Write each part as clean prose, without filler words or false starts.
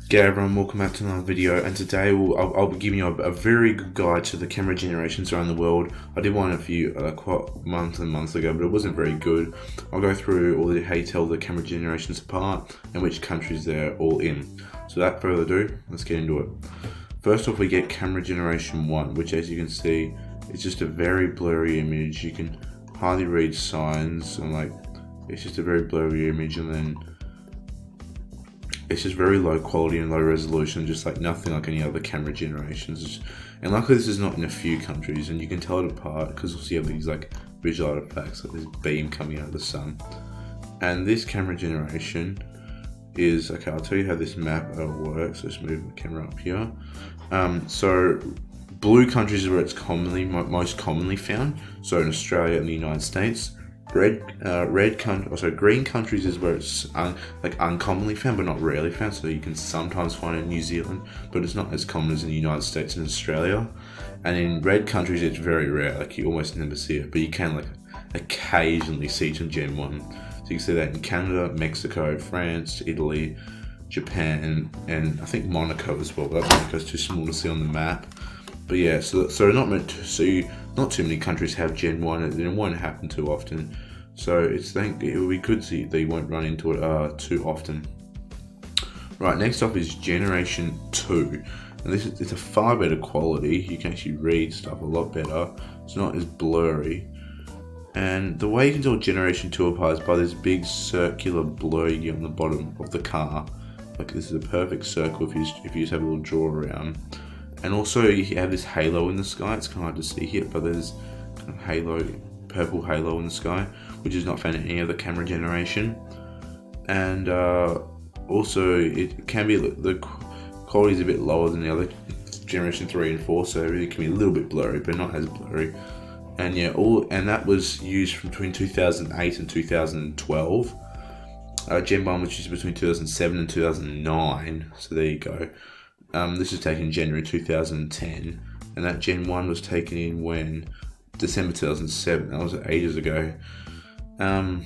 G'day everyone, welcome back to another video, and today I'll be giving you a very good guide to the camera generations around the world. I did one a few quite months and months ago, but it wasn't very good. I'll go through all the how you tell the camera generations apart and which countries they're all in. So without further ado, let's get into it. First off, we get camera generation 1, which as you can see, is just a very blurry image. You can hardly read signs, and it's just a very blurry image, and then it's just very low quality and low resolution, just like nothing like any other camera generations. And luckily this is not in a few countries, and you can tell it apart because you'll see have these like visual artifacts, like this beam coming out of the sun. And this camera generation is, okay, I'll tell you how this map works. Let's move the camera up here. So blue countries are where it's most commonly found. So in Australia and the United States. Green countries is where it's uncommonly found, but not rarely found. So you can sometimes find it in New Zealand, but it's not as common as in the United States and Australia. And in red countries, it's very rare. Like you almost never see it, but you can occasionally see some Gen 1. So you can see that in Canada, Mexico, France, Italy, Japan, and I think Monaco as well. But Monaco's too small to see on the map. But yeah, so not too many countries have Gen 1, and it won't happen too often. So it will be good to see that you won't run into it too often. Right, next up is Generation 2. And it's a far better quality. You can actually read stuff a lot better. It's not as blurry. And the way you can tell Generation 2 apart is by this big circular blur you get on the bottom of the car. Like this is a perfect circle if you just have a little draw around. And also you have this halo in the sky. It's kind of hard to see here, but there's kind of purple halo in the sky, which is not found in any other camera generation. And also it can be, the quality is a bit lower than the other generation 3 and 4, so it really can be a little bit blurry, but not as blurry. And yeah, that was used from between 2008 and 2012. Gen 1 was used between 2007 and 2009, so there you go. This was taken in January 2010, and that Gen 1 was taken in when? December 2007, that was ages ago. And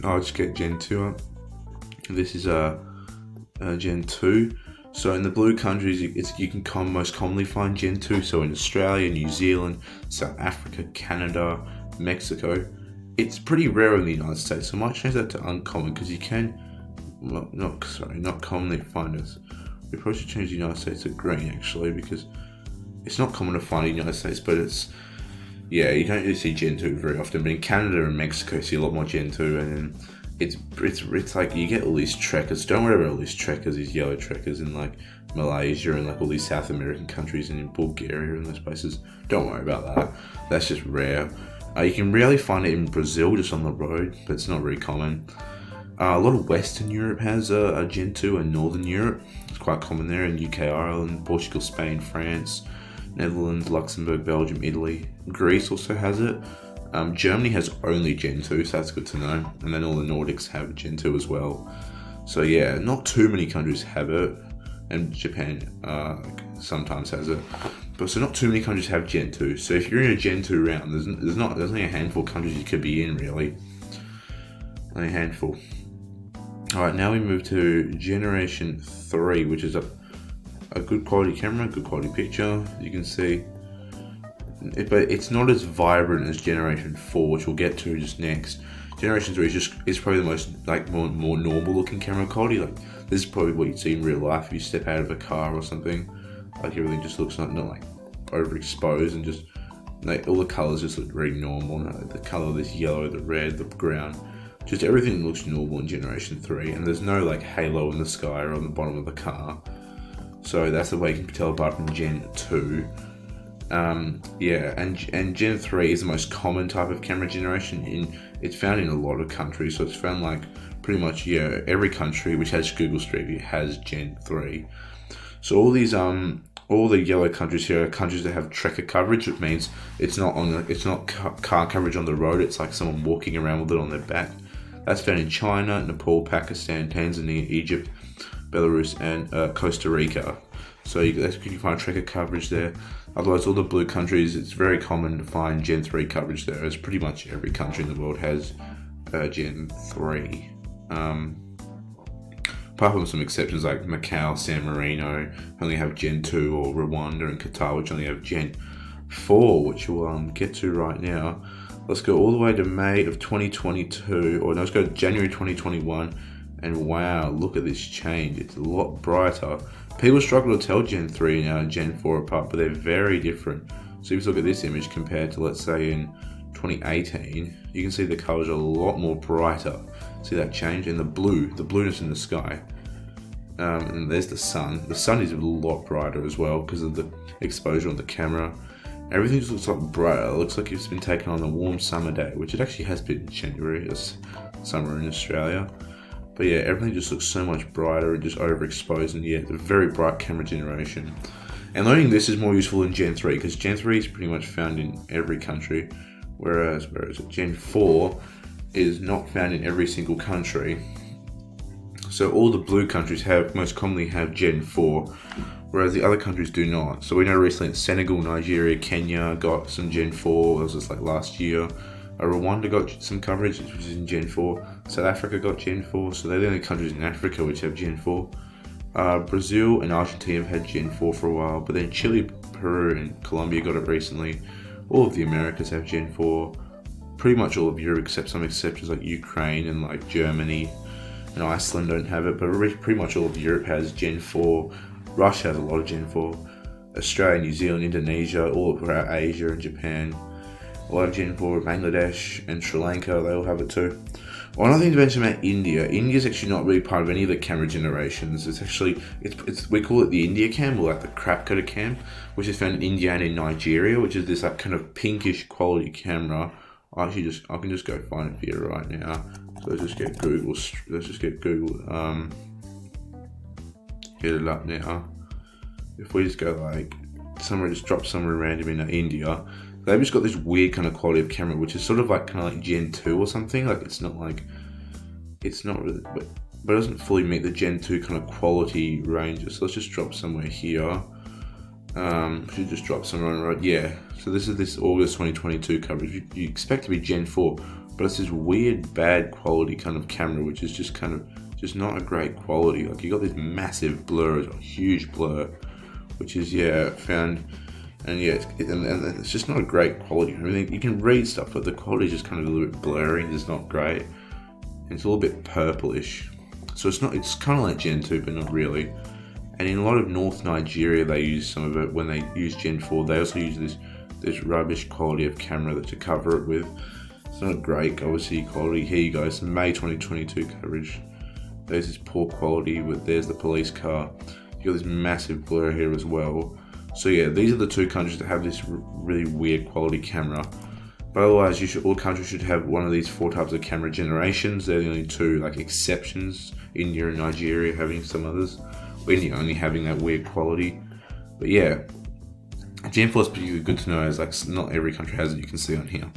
I'll just get Gen 2 up. This is Gen 2. So in the blue countries, you can most commonly find Gen 2, so in Australia, New Zealand, South Africa, Canada, Mexico. It's pretty rare in the United States, so I might change that to uncommon, because you can not commonly find us. We probably should change the United States to green actually, because it's not common to find in the United States, but you don't really see Gen 2 very often. But in Canada and Mexico, you see a lot more Gen 2, and then it's like you get all these trekkers. Don't worry about all these trekkers, these yellow trekkers in like Malaysia and like all these South American countries and in Bulgaria and those places. Don't worry about that. That's just rare. You can rarely find it in Brazil, just on the road, but it's not very common. A lot of Western Europe has a Gen 2, and Northern Europe, it's quite common there, in UK, Ireland, Portugal, Spain, France, Netherlands, Luxembourg, Belgium, Italy. Greece also has it. Germany has only Gen 2, so that's good to know. And then all the Nordics have Gen 2 as well. So yeah, not too many countries have it, and Japan sometimes has it. But so not too many countries have Gen 2. So if you're in a Gen 2 round, there's only a handful of countries you could be in, really. Only a handful. Alright, now we move to Generation 3, which is a good quality camera, good quality picture, you can see. But it's not as vibrant as Generation 4, which we'll get to just next. Generation 3 is probably the most more normal looking camera quality. Like this is probably what you'd see in real life if you step out of a car or something. Like everything just looks not like overexposed, and just like all the colours just look very normal. Like the colour of this yellow, the red, the brown. Just everything looks normal in Generation 3, and there's no like halo in the sky or on the bottom of the car. So that's the way you can tell apart from Gen 2. And Gen 3 is the most common type of camera generation. It's found in a lot of countries, so it's found like pretty much every country which has Google Street View has Gen 3. So all the yellow countries here are countries that have trekker coverage, which means it's not car coverage on the road. It's like someone walking around with it on their back. That's found in China, Nepal, Pakistan, Tanzania, Egypt, Belarus, and Costa Rica. So you can find trekker coverage there. Otherwise, all the blue countries, it's very common to find Gen 3 coverage there, as pretty much every country in the world has Gen 3. apart from some exceptions like Macau, San Marino only have Gen 2, or Rwanda and Qatar, which only have Gen 4, which we'll get to right now. Let's go all the way to May of 2022, or no, let's go to January 2021, and wow, look at this change. It's a lot brighter. People struggle to tell Gen 3 and Gen 4 apart, but they're very different. So if you look at this image compared to, let's say, in 2018, you can see the colors are a lot more brighter. See that change? And the blueness in the sky. And there's the sun. The sun is a lot brighter as well because of the exposure on the camera. Everything just looks like brighter. It looks like it's been taken on a warm summer day, which it actually has been in January. It's summer in Australia. But yeah, everything just looks so much brighter and just overexposed, and yeah, it's a very bright camera generation. And learning this is more useful in Gen 3 because Gen 3 is pretty much found in every country, whereas Gen 4 is not found in every single country. So all the blue countries most commonly have Gen 4, whereas the other countries do not. So we know recently that Senegal, Nigeria, Kenya got some Gen 4, that was just like last year. Rwanda got some coverage, which is in Gen 4. South Africa got Gen 4, so they're the only countries in Africa which have Gen 4. Brazil and Argentina have had Gen 4 for a while, but then Chile, Peru and Colombia got it recently. All of the Americas have Gen 4. Pretty much all of Europe except some exceptions like Ukraine and like Germany and Iceland don't have it, but pretty much all of Europe has Gen 4. Russia has a lot of Gen 4. Australia, New Zealand, Indonesia, all of Asia and Japan all have Gen 4. Bangladesh and Sri Lanka, they all have it too. One other thing to mention about India is actually not really part of any of the camera generations. It's actually, we call it the India cam, or like the crap coated cam, which is found in India and in Nigeria, which is this like kind of pinkish quality camera. I can just go find it for you right now. So let's just get Google, get it up now. If we just go like, just drop somewhere random in India, they've just got this weird kind of quality of camera, which is sort of like kind of like Gen 2 or something. Like it's not really, but it doesn't fully meet the Gen 2 kind of quality ranges. So let's just drop somewhere here. Should just drop somewhere right, yeah. So this is this August 2022 coverage. You expect to be Gen 4, but it's this weird bad quality kind of camera, which is just not a great quality. Like you got this massive blur, a huge blur, which is found. And yeah, and it's just not a great quality. I mean, you can read stuff, but the quality is just kind of a little bit blurry and it's not great. And it's a little bit purplish. So it's kind of like Gen 2, but not really. And in a lot of North Nigeria, they use some of it when they use Gen 4. They also use this rubbish quality of camera to cover it with. It's not great, obviously, quality. Here you go, some May 2022 coverage. There's this poor quality, there's the police car. You got this massive blur here as well. So yeah, these are the two countries that have this really weird quality camera. But otherwise, all countries should have one of these 4 types of camera generations. They're the only two like exceptions. India and Nigeria having some others. India only having that weird quality. But yeah, Gen 4 is particularly good to know, as like not every country has it. You can see on here.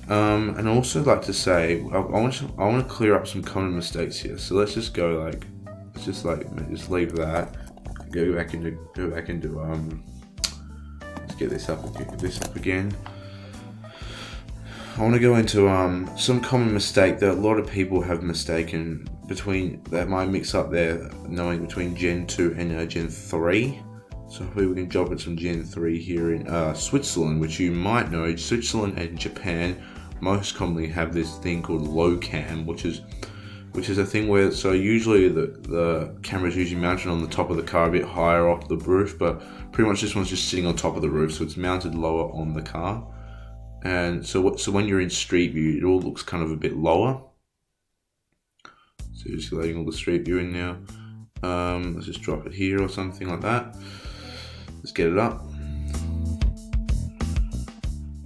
And I also like to say I want to clear up some common mistakes here. So let's just go just leave that. Go back into let's get this up again. I want to go into some common mistake that a lot of people have mistaken that might mix up their knowing between Gen 2 and Gen 3. So hopefully we can jump at some Gen 3 here in Switzerland, which you might know. Switzerland and Japan most commonly have this thing called low cam, which is a thing where, so usually the camera is usually mounted on the top of the car a bit higher off the roof, but pretty much this one's just sitting on top of the roof, so it's mounted lower on the car. And so when you're in street view, it all looks kind of a bit lower. So just letting all the street view in now. Let's just drop it here or something like that. Let's get it up.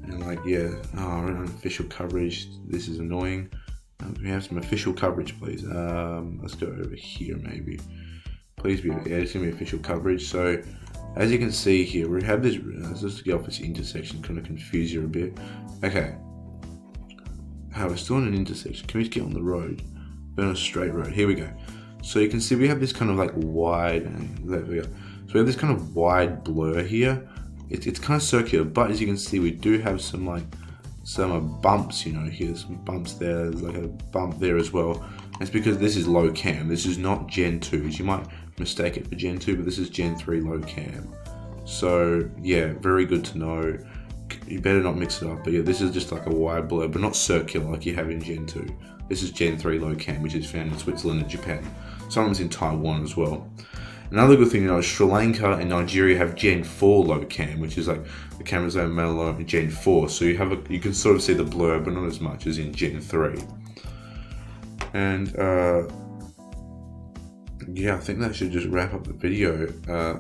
And like, yeah, unofficial coverage. This is annoying. Can we have some official coverage, please? Let's go over here, maybe. Please be, it's gonna be official coverage. So, as you can see here, we have this. Let's just get off this intersection, kind of confuse you a bit. Okay. We're still in an intersection. Can we just get on the road? We're on a straight road. Here we go. So you can see we have this kind of like wide. There we go. So we have this kind of wide blur here. It's kind of circular, but as you can see, we do have some bumps, here, some bumps there. There's like a bump there as well. That's because this is low cam. This is not Gen 2s. You might mistake it for Gen 2, but this is Gen 3 low cam. So yeah, very good to know. You better not mix it up. But yeah, this is just like a wide blur, but not circular like you have in Gen 2. This is Gen 3 low cam, which is found in Switzerland and Japan. Sometimes in Taiwan as well. Another good thing to know is Sri Lanka and Nigeria have Gen 4 low cam, which is like the cameras are mellow in Gen 4. So you can sort of see the blur, but not as much as in Gen 3. And yeah, I think that should just wrap up the video.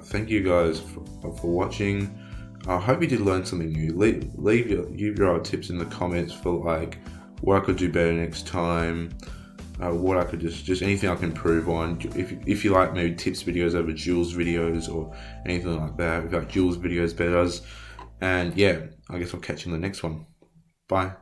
Thank you guys for watching. I hope you did learn something new. Leave your tips in the comments for like what I could do better next time. What I could just anything I can improve on. If you like maybe tips videos over Jules videos or anything like that. If you like Jules videos better. And yeah, I guess I'll catch you in the next one. Bye.